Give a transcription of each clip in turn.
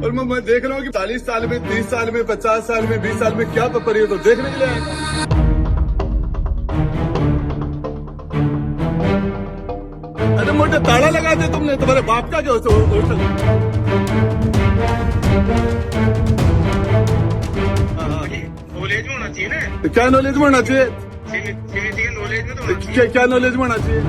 और मैं देख रहा हूँ कि 40 साल में, 30 साल में, 50 साल में, 20 साल में क्या परिवर्तन तो देखने के लिए आएगा। अरे मोटे ताला लगा दिया तुमने, तुम्हारे बाप का क्या होटल? नॉलेज में होना चाहिए ना। तो क्या नॉलेज में होना चाहिए? नॉलेज में तो होना चाहिए। क्या नॉलेज में होना चाहिए?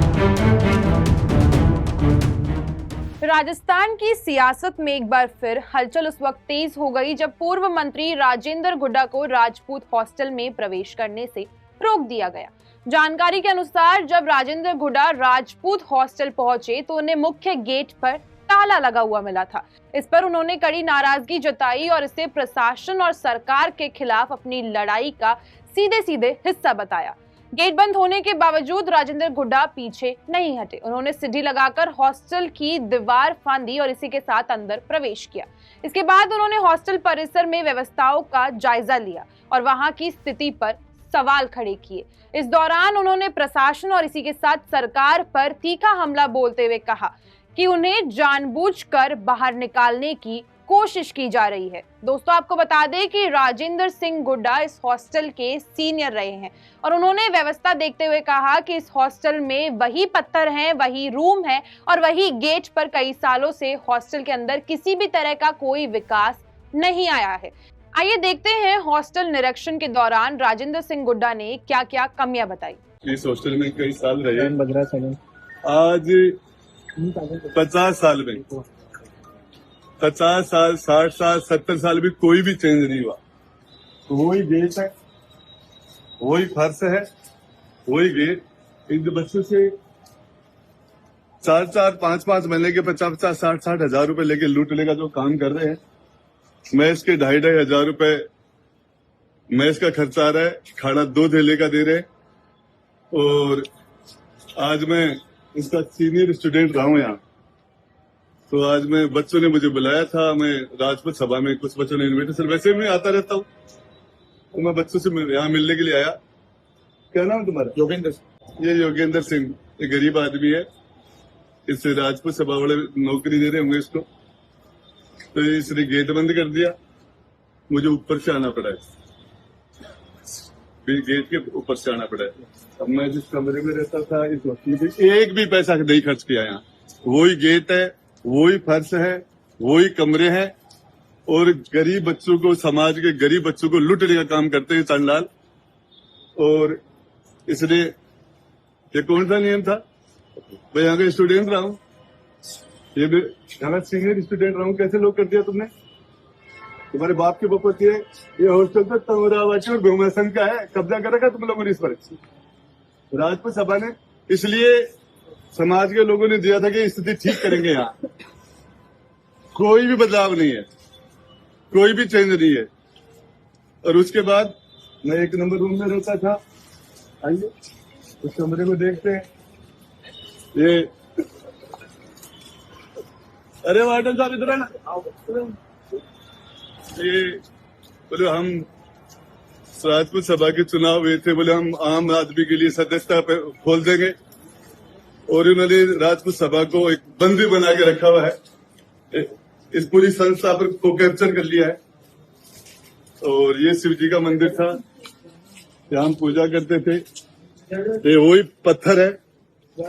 राजस्थान की सियासत में एक बार फिर हलचल उस वक्त तेज हो गई जब पूर्व मंत्री राजेंद्र गुड्डा को राजपूत हॉस्टल में प्रवेश करने से रोक दिया गया। जानकारी के अनुसार जब राजेंद्र गुड्डा राजपूत हॉस्टल पहुंचे तो उन्हें मुख्य गेट पर ताला लगा हुआ मिला था। इस पर उन्होंने कड़ी नाराजगी जताई और इसे प्रशासन और सरकार के खिलाफ अपनी लड़ाई का सीधे सीधे हिस्सा बताया। गेट बंद होने के बावजूद राजेंद्र गुड्डा पीछे नहीं हटे। उन्होंने सीढ़ी लगाकर हॉस्टल की दीवार फांदी और इसी के साथ अंदर प्रवेश किया। इसके बाद उन्होंने हॉस्टल परिसर में व्यवस्थाओं का जायजा लिया और वहां की स्थिति पर सवाल खड़े किए। इस दौरान उन्होंने प्रशासन और इसी के साथ सरकार पर तीखा हमला बोलते हुए कहा कि उन्हें जानबूझकर बाहर निकालने की कोशिश की जा रही है। दोस्तों, आपको बता दें कि राजेंद्र सिंह गुड्डा इस हॉस्टल के सीनियर रहे हैं और उन्होंने व्यवस्था देखते हुए कहा कि इस हॉस्टल में वही पत्थर हैं, वही रूम है और वही गेट पर कई सालों से हॉस्टल के अंदर किसी भी तरह का कोई विकास नहीं आया है। आइए देखते हैं हॉस्टल निरीक्षण के दौरान राजेंद्र सिंह गुड्डा ने क्या क्या कमियां बताई। इस हॉस्टल में कई साल रहे, आज 50 साल में, 50 साल, 60 साल, 70 साल भी कोई भी चेंज नहीं हुआ। तो वही गेट है, वही फर्श है, वही गेट। इन बच्चों से 4-4, 5-5 महीने के 50-50, 60-60 हजार रुपए लेके लूटने का जो काम कर रहे हैं। मैस के 2,500 हजार रुपए मैस का खर्चा आ रहा है, खाना 2 थैले का दे रहे हैं। और आज मैं इसका सीनियर स्टूडेंट रहा हूँ यहाँ। तो आज मैं बच्चों ने मुझे बुलाया था, मैं राजपूत सभा में कुछ बच्चों ने इन्विटेशन, वैसे मैं आता रहता हूँ, तो मैं बच्चों से यहाँ मिलने के लिए आया। क्या नाम है तुम्हारा? योगेंद्र। ये योगेंद्र सिंह, एक गरीब आदमी है। इससे राजपूत सभा वाले नौकरी दे रहे होंगे इसको, तो इसने गेट बंद कर दिया। मुझे ऊपर से आना पड़ा है, गेट के ऊपर से आना पड़ा है। अब मैं जिस कमरे में रहता था इस वक्त एक भी पैसा नहीं खर्च किया। यहाँ वही गेट है, वही फर्श है, वही कमरे हैं और गरीब बच्चों को, समाज के गरीब बच्चों को लूटने का काम करते हैं चांडाल। और इसलिए ये कौन सा नियम था? मैं यहाँ का स्टूडेंट रहा हूँ, ये भी यहाँ का सीनियर स्टूडेंट रहा हूँ। कैसे लोग कर दिया तुमने? तुम्हारे बाप के बपौती है। ये हॉस्टल तो तमरावाची और घुमासन का है, कब्जा कर रखा तुम लोगों ने इस पर। राजपूत सभा ने इसलिए समाज के लोगों ने दिया था कि स्थिति ठीक करेंगे। यहाँ कोई भी बदलाव नहीं है, कोई भी चेंज नहीं है। और उसके बाद मैं 1 नंबर रूम में रहता था। आइए उस कमरे को देखते हैं। ये अरे वार्डन साहब इधर है ना। ये बोले हम राजपूत सभा के चुनाव हुए थे, बोले हम आम आदमी के लिए सदस्यता खोल देंगे। और उन्होंने राजपूत सभा को एक बंदी बना के रखा हुआ है, इस पूरी संस्था पर को कैप्चर कर लिया है। और ये शिव जी का मंदिर था, यहाँ हम पूजा करते थे। ये वही पत्थर है,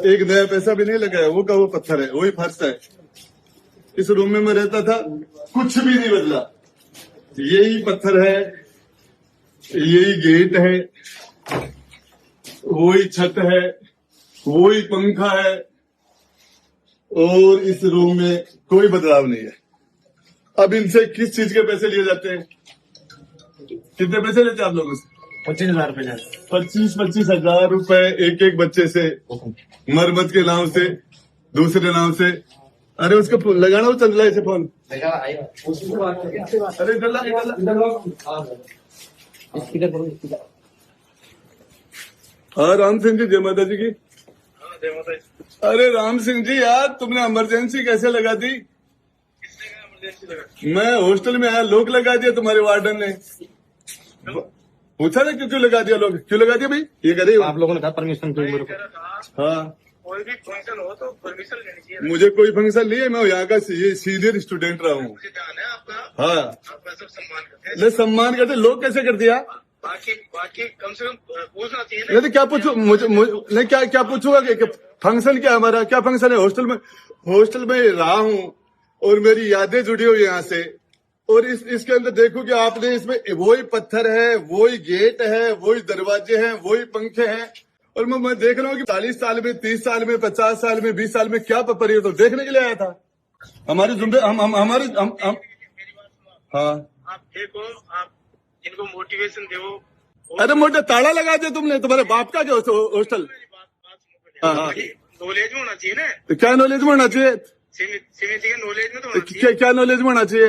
एक नया पैसा भी नहीं लगाया, वो का वो पत्थर है, वही फर्श है। इस रूम में मैं रहता था, कुछ भी नहीं बदला। यही पत्थर है, यही गेट है, वही छत है, वही पंखा है और इस रूम में कोई बदलाव नहीं है। अब इनसे किस चीज के पैसे लिए जाते हैं? कितने पैसे लेते हैं आप लोगों से? 25,000 रुपए। 25 हजार रुपए एक एक बच्चे से, मरम्मत के नाम से, दूसरे नाम से। अरे उसको लगाना, वो चल रहा है इसे फोन। अरे हाँ, राम सिंह जी, जय माता जी की। अरे राम सिंह जी यार, तुमने इमरजेंसी कैसे लगा दी? मैं हॉस्टल में आया, लोग लगा दिया तुम्हारे वार्डन ने। पूछा ना क्यों लगा दिया? लोग क्यों लगा दिया भाई? ये करे आप लोगों ने कहा परमिशन क्यों मेरे को? हाँ, कोई भी फंक्शन हो तो परमिशन लेनी चाहिए। मुझे कोई फंक्शन नहीं है, मैं यहाँ का सीनियर स्टूडेंट रहा हूँ। मुझे ध्यान है आपका। हाँ, आपका सब सम्मान करते हैं। नहीं सम्मान करते, लोग कैसे कर दिया? बाकी कम से कम पूछना चाहिए नहीं तो क्या पूछू, मुझे नहीं क्या पूछूंगा कि फंक्शन क्या हमारा क्या फंक्शन है? हॉस्टल में रहा हूँ और मेरी यादें जुड़ी हुई यहाँ से। और इसके अंदर देखो कि आपने इसमें वही पत्थर है, वही गेट है, वही दरवाजे हैं, वही पंखे हैं। और मैं देख रहा हूँ कि 40 साल में, 30 साल में, 50 साल में, 20 साल में क्या परिवर्तन देखने के लिए आया था। हमारे जुम्मे हम मेरी बात सुनो। हाँ। आप देखो, आप इनको मोटिवेशन दो। अरे मोटा ताला लगा दिया तुमने, तुम्हारे बाप का क्या हॉस्टल? मेरी बात सुनो। हाँ, हाँ। नॉलेज में होना चाहिए ना। तो क्या नॉलेज में होना चाहिए? सीमित नॉलेज में तो होना चाहिए। क्या नॉलेज में होना चाहिए?